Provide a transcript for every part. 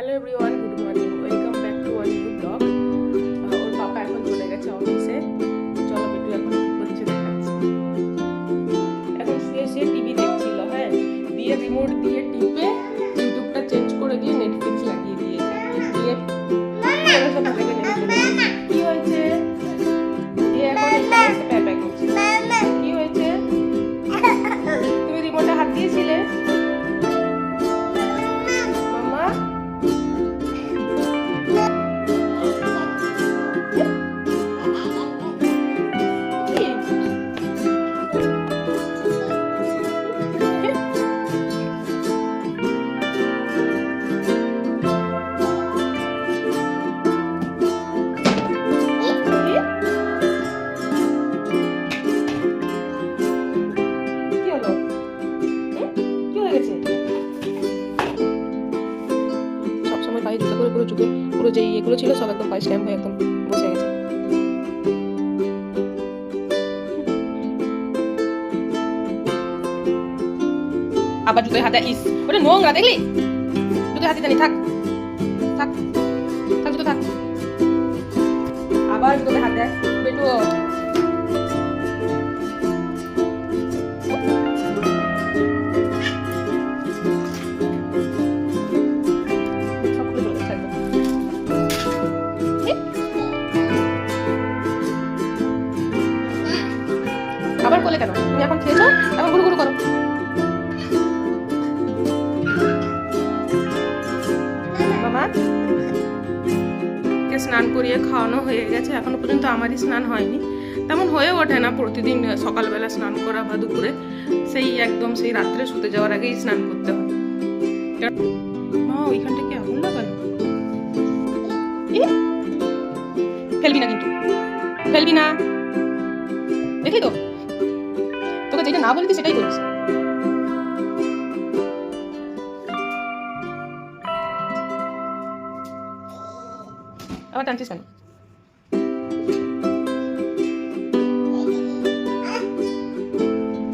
Hello everyone, good morning, welcome back to one new blog. ওর পাপা এখন চলে গেছে অফিসে। চলো বিটু এখন কি করছে দেখাচ্ছি। এখন শুয়ে শুয়ে টিভি দেখছিল, হ্যাঁ, দিয়ে রিমোট দিয়ে টিপে ইউটিউবটা চেঞ্জ করে দিয়ে নেটফ্লিক্স লাগিয়ে দিয়েছে। দিয়ে কি হয়েছে? দিয়ে এখন প্যাপা করছে। কি হয়েছে? তুমি রিমোটে হাত দিয়েছিলে? সবসময় পায়ে জুতো করে পুরো যে ইয়েগুলো ছিল সব একদম পায়ে স্ট্যাম্প হয়ে একদম বসে গেছে। আবার জুতোয় হাতে ইস, ওটা নোংরা দেখলি? জুতোয় হাতে জানি, থাক থাক থাক, জুতো থাক। আবার জুতোতে হাত দেয় বেটু। আবার কোলে কেন? তুমি এখন খেয়েছো, এখন গুরু গুরু করো। মামা কে স্নান করিয়ে খাওয়ানো হয়ে গেছে। এখনো পর্যন্ত আমারই স্নান হয়নি, তেমন হয়ে ওঠে না প্রতিদিন সকালবেলা স্নান করা বা দুপুরে, সেই একদম সেই রাত্রে শুতে যাওয়ার আগেই স্নান করতে হয়। মা ওইখানটা কি আগুন লাগালো? ফেলবি না কিন্তু, ফেলবি না, দেখলি তো? তোকে যেটা না বলবি সেটাই করিস। আবার টানছিস কেন?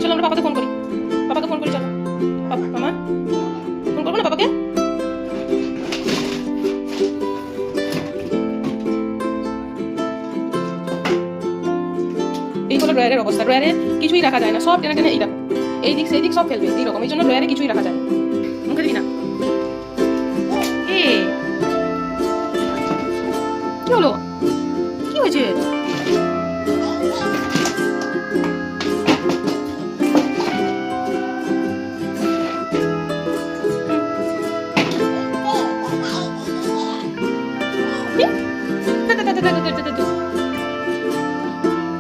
চলো আমরা পাপাকে ফোন করি, পাপাকে ফোন করি, চলো। মামা ফোন করবো না পাপাকে? এই হলো ড্রয়ারের অবস্থা। ড্রয়ারে কিছুই রাখা যায় না, সব টেনে টেনে এই দিক সেই দিক সব ফেলবে এইরকম। এই জন্য ড্রয়ারে কিছুই রাখা যায় না। মুখে দিবি না। কি হলো? কি হয়েছে?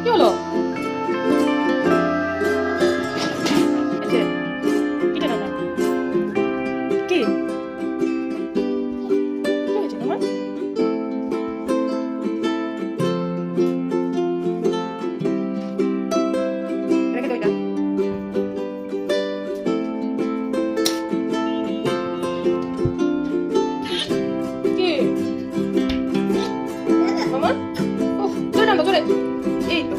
কি হলো? কি হয়েছে তোমার? রেখে দে ওইটা। কি মামা? উফ, জোরে টানো, জোরে। এই তো,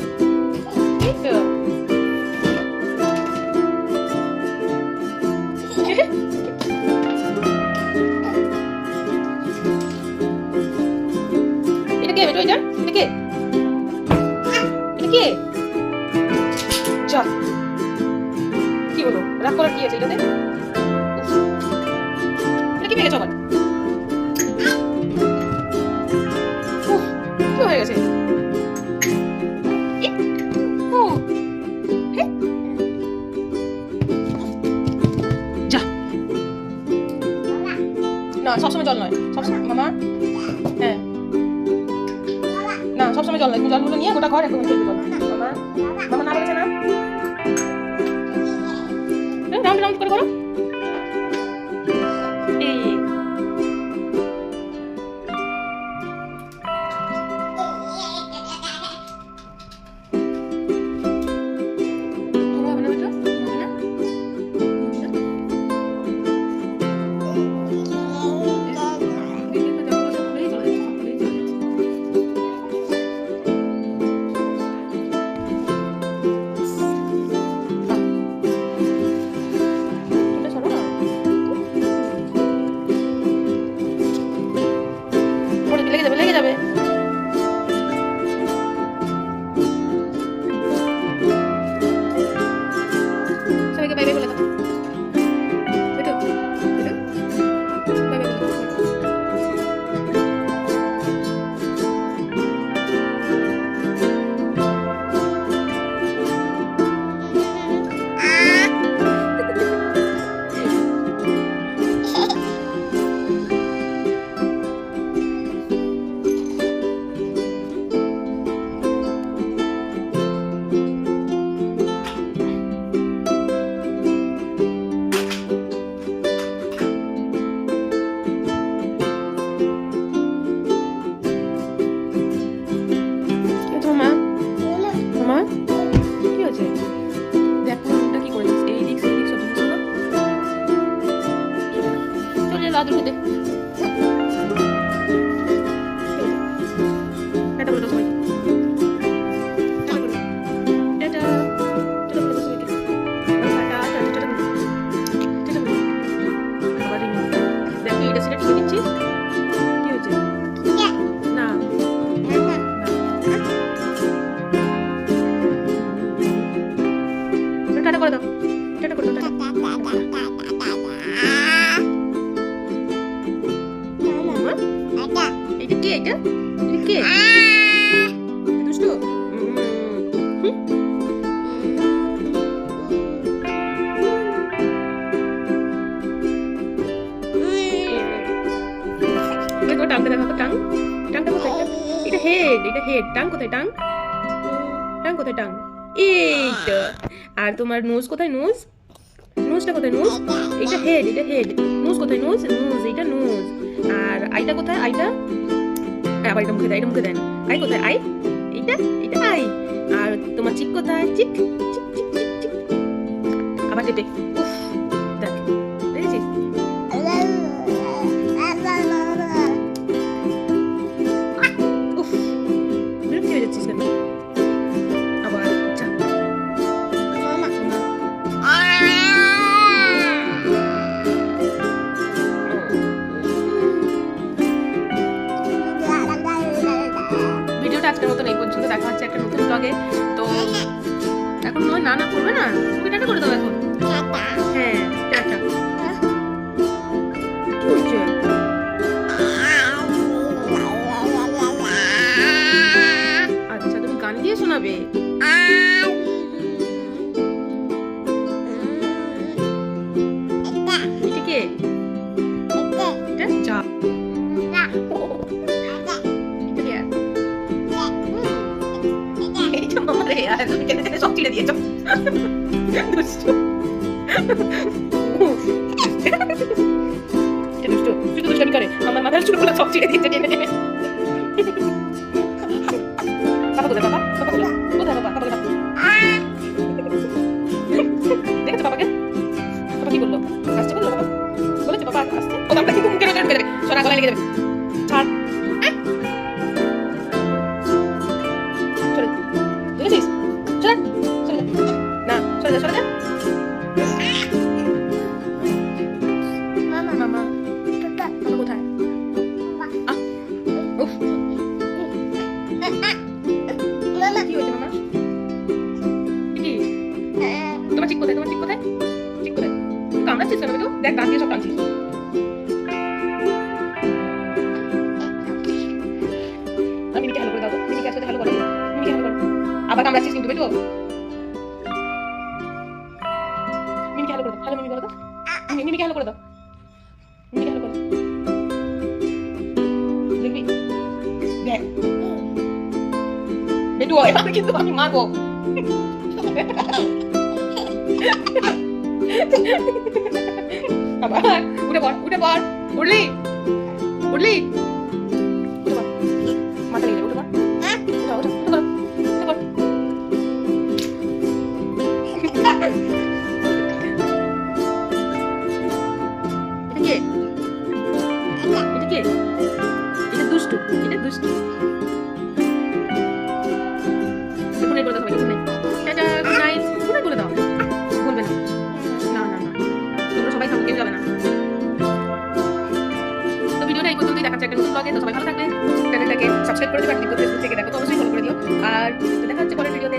এই তো। এটা কে বেটো? এটা কে? এটা কে? চল, কি হলো? রাগ করার কি আছে এটাতে? এটা কি পেয়েছ আবার? কি হয়ে গেছে? যা না, সবসময় জল নয়, সবসময় মামা। হ্যাঁ না, সবসময় জল নয়। তুমি জলগুলো নিয়ে গোটা ঘর একদম ফেলবে জল। মামা মামা না বলেছে না? রাউন্ড রাউন্ড করে করো। এই এটা কে? এটা কে? দুষ্টু। টাংটা দেখো তো, টাংটা কোথায়? এটা হেড, এটা হেড। টাং কোথায়? টাং কোথায়? টাং এইটা। আর তোমার নোজ কোথায়? নোজটা কোথায়? নোজ এটা হেড, এটা হেড। নোজ কোথায়? নোজ এটা নোজ। আর আইটা কোথায়? আইটা আবার এটা মুখে দেয়, এটা মুখে দেয় না। আই কোথায়? আই এটা আই। আর তোমার চিক কোথায়? চিক আবার টেপে। উফ, দেখ দেখেছিস? উফ, বিরক্তি হয়ে যাচ্ছিস কেন? আবার যা। ভিডিওটা আজকের মতন এই পর্যন্ত। দেখা হচ্ছে একটা নতুন ব্লগে। তো এখন নয়, না করবে না, তুমি টাটা করে দাও এখন। হ্যাঁ, টাটা। কি হচ্ছে? আচ্ছা, তুমি গান দিয়ে শোনাবে? এটা কে? এটা যা। এটা মামা রে, আর তুমি কেটে সব ছিঁড়ে দিয়েছো। দুষ্টু। এটা দুষ্টু, শুধু দুষ্টামি করে। আমার মাথার চুলগুলো সব ছিঁড়ে দিয়েছে টেনে টেনে। পাপা কোথায়? পাপা কোথায়? পাপা দেখেছো পাপাকে? পাপা কি করলো? আসছে বললো পাপা? বলেছে পাপা আসছে? ও দামটা কিন্তু মুখের ওখানে দেবে, সোনা গলায় লেগে যাবে। ছাড়। চলে দেখেছিস? চলে না, চলে যা। মামা কোথায়? উফ, কি হয়েছে মামা? কি তোমার চিক কোথায়? চিক কোথায়? কামড়াচ্ছিস কেন? তো দেখ, দাঁত দিয়ে সব টানছিস। মিমিকে হ্যালো করে দাও তো। মিমিকে আজকে হ্যালো করো। আবার কামড়াচ্ছিস কিন্তু বেটো। মিমিকে হ্যালো করে দাও। মিমি বলো তো। মিমিকে হ্যালো করে দাও। দেখবি? দেখ বেটু, এবার কিন্তু আমি মারবো। আবার উঠে পড়। উঠলি মাথা লেগে যাবে। উঠে পড়। এটা দুষ্টু। গুড নাইট বলে দাও সবাইকে। Good night, tata, good night. Good night বলে দাও। বলবে না। তোমরা সবাই থাকো, কেউ যাবে না। তো ভিডিওটা এই পর্যন্তই। দেখাচ্ছে একটা নতুন ব্লগে। তো সবাই ভালো থাকবে। চ্যানেলটাকে সাবস্ক্রাইব করে দিও। আর ফেসবুক থেকে দেখো তো অবশ্যই ফলো করে দিও। আর দেখা হচ্ছে পরের ভিডিওতে।